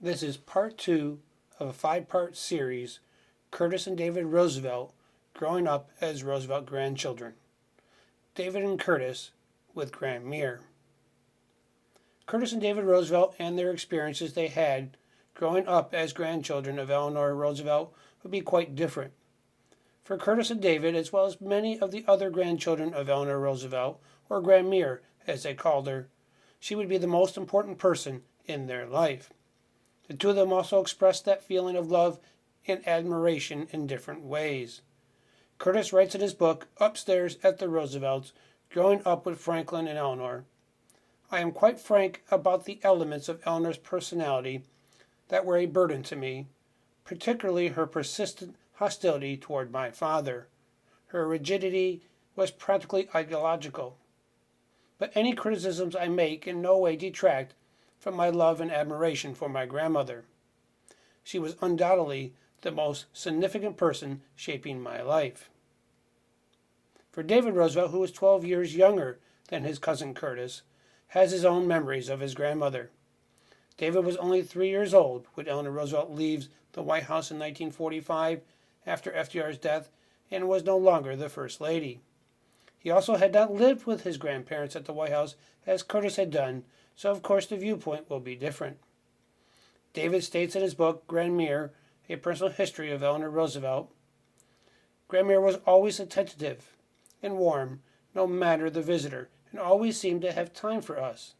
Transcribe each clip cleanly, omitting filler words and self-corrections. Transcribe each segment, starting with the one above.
This is part two of a five-part series, Curtis and David Roosevelt growing up as Roosevelt grandchildren. David and Curtis with Grandmere. Curtis and David Roosevelt and their experiences they had growing up as grandchildren of Eleanor Roosevelt would be quite different. For Curtis and David, as well as many of the other grandchildren of Eleanor Roosevelt, or Grandmere as they called her, she would be the most important person in their life. The two of them also expressed that feeling of love and admiration in different ways. Curtis writes in his book, Upstairs at the Roosevelts, Growing Up with Franklin and Eleanor, I am quite frank about the elements of Eleanor's personality that were a burden to me, particularly her persistent hostility toward my father. Her rigidity was practically ideological. But any criticisms I make in no way detract from my love and admiration for my grandmother. She was undoubtedly the most significant person shaping my life. For David Roosevelt, who was 12 years younger than his cousin Curtis, has his own memories of his grandmother. David was only 3 years old when Eleanor Roosevelt leaves the White House in 1945 after FDR's death and was no longer the First Lady. He also had not lived with his grandparents at the White House as Curtis had done, so of course the viewpoint will be different. David states in his book, Grandmere, A Personal History of Eleanor Roosevelt, Grandmere was always attentive and warm, no matter the visitor, and always seemed to have time for us.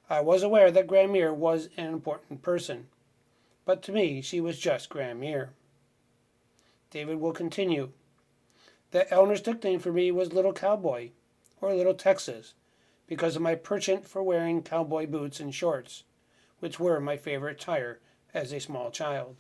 I was aware that Grandmere was an important person, but to me she was just Grandmere. David will continue that Eleanor's nickname for me was Little Cowboy, or Little Texas, because of my penchant for wearing cowboy boots and shorts, which were my favorite attire as a small child.